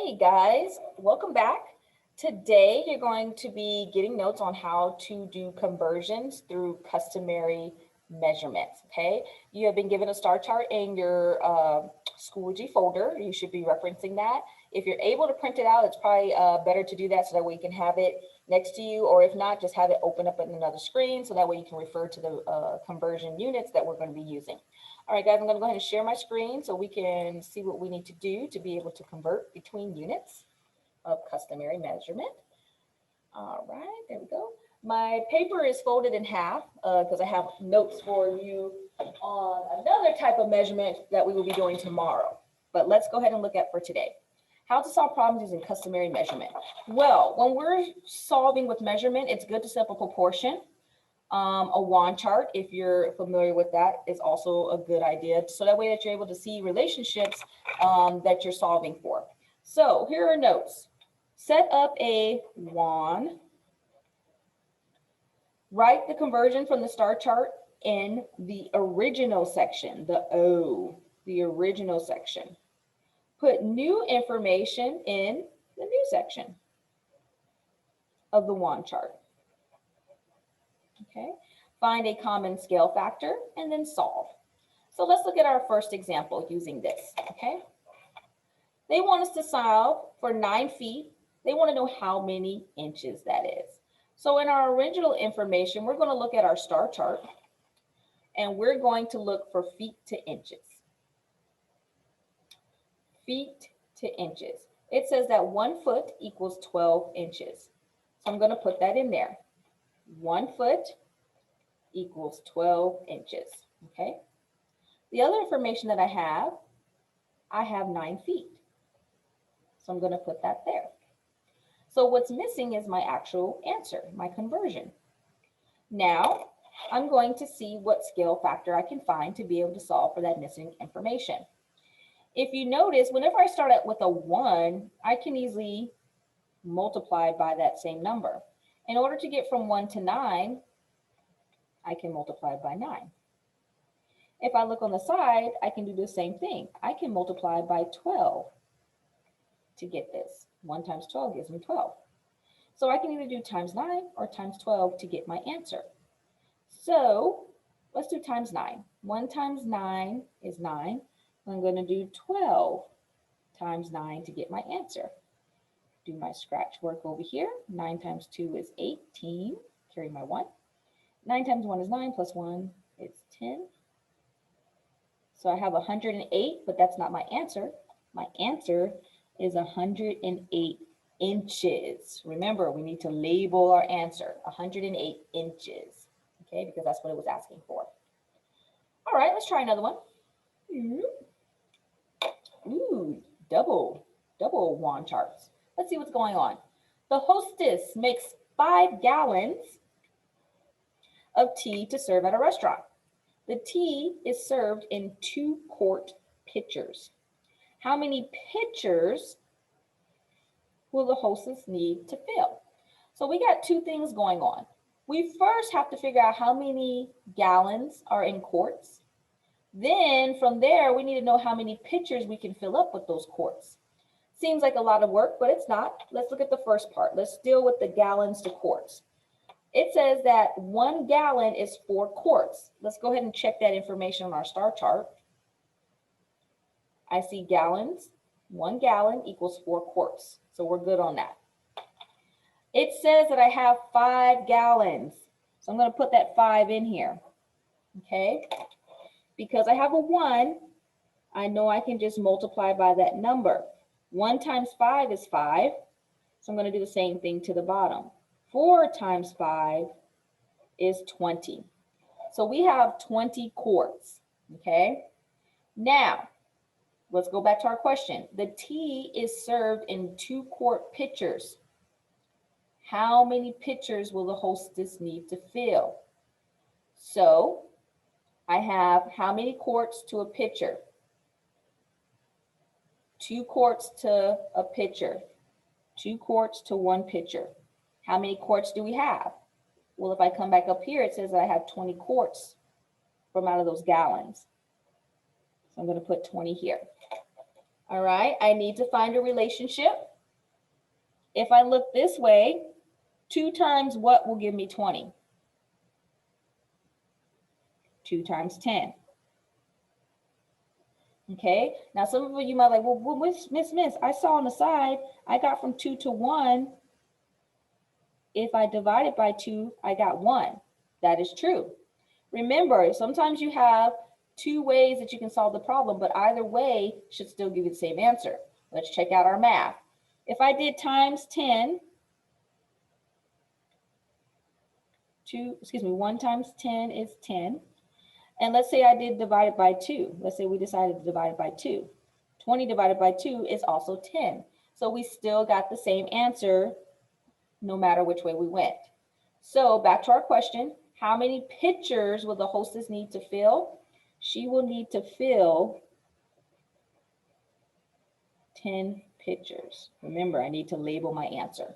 Hey guys, welcome back. Today you're going to be getting notes on how to do conversions through customary measurements, okay? You have been given a star chart in your Schoology folder. You should be referencing that. If you're able to print it out, it's probably better to do that so that way you can have it next to you, or if not, just have it open up in another screen so that way you can refer to the conversion units that we're going to be using. All right, guys, I'm going to go ahead and share my screen so we can see what we need to do to be able to convert between units of customary measurement. All right, there we go. My paper is folded in half because I have notes for you on another type of measurement that we will be doing tomorrow. But let's go ahead and look at for today. How to solve problems using customary measurement. Well, when we're solving with measurement, it's good to set up a proportion. A wand chart, if you're familiar with that, is also a good idea. So that way that you're able to see relationships that you're solving for. So here are notes. Set up a wand. Write the conversion from the star chart in the original section, the O, the original section. Put new information in the new section of the wand chart. Okay, find a common scale factor and then solve. So let's look at our first example using this, okay? They want us to solve for 9 feet. They want to know how many inches that is. So in our original information, we're going to look at our star chart and we're going to look for feet to inches. Feet to inches. It says that 1 foot equals 12 inches. So I'm going to put that in there. 1 foot equals 12 inches, okay? The other information that I have 9 feet. So I'm going to put that there. So what's missing is my actual answer, my conversion. Now, I'm going to see what scale factor I can find to be able to solve for that missing information. If you notice, whenever I start out with a 1, I can easily multiply by that same number. In order to get from 1 to 9, I can multiply by 9. If I look on the side, I can do the same thing. I can multiply by 12 to get this. 1 times 12 gives me 12. So I can either do times 9 or times 12 to get my answer. So let's do times 9. 1 times 9 is 9. I'm going to do 12 times 9 to get my answer. Do my scratch work over here. 9 times 2 is 18. Carry my 1. 9 times 1 is 9 plus 1 is 10. So I have 108, but that's not my answer. My answer is 108 inches. Remember, we need to label our answer, 108 inches, okay, because that's what it was asking for. All right, let's try another one. Ooh, double wand charts. Let's see what's going on. The hostess makes 5 gallons of tea to serve at a restaurant. The tea is served in 2-quart pitchers. How many pitchers will the hostess need to fill? So we got 2 things going on. We first have to figure out how many gallons are in quarts. Then from there, we need to know how many pitchers we can fill up with those quarts. Seems like a lot of work, but it's not. Let's look at the first part. Let's deal with the gallons to quarts. It says that 1 gallon is 4 quarts. Let's go ahead and check that information on our star chart. I see gallons. 1 gallon equals 4 quarts. So we're good on that. It says that I have 5 gallons. So I'm going to put that 5 in here. Okay. Because I have a 1, I know I can just multiply by that number. 1 times 5 is 5. So I'm going to do the same thing to the bottom. 4 times 5 is 20. So we have 20 quarts, okay? Now, let's go back to our question. The tea is served in 2-quart pitchers. How many pitchers will the hostess need to fill? So I have how many quarts to a pitcher? 2 quarts to a pitcher. 2 quarts to 1 pitcher. How many quarts do we have? Well, if I come back up here, it says I have 20 quarts from out of those gallons. So I'm going to put 20 here. All right, I need to find a relationship. If I look this way, 2 times what will give me 20? 2 times 10. Okay, now some of you might like, well, Miss, I saw on the side, I got from 2 to 1. If I divide it by 2, I got 1. That is true. Remember, sometimes you have 2 ways that you can solve the problem, but either way should still give you the same answer. Let's check out our math. If I did times 10, 1 times 10 is 10. And let's say I did divide it by 2. Let's say we decided to divide it by 2. 20 divided by 2 is also 10. So we still got the same answer no matter which way we went. So back to our question, how many pitchers will the hostess need to fill? She will need to fill 10 pitchers. Remember, I need to label my answer.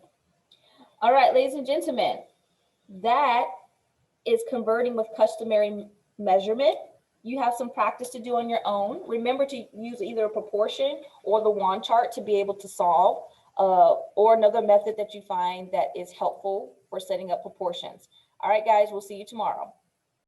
All right, ladies and gentlemen, that is converting with customary measurement. You have some practice to do on your own. Remember to use either a proportion or the wand chart to be able to solve, or another method that you find that is helpful for setting up proportions. All right, guys, we'll see you tomorrow.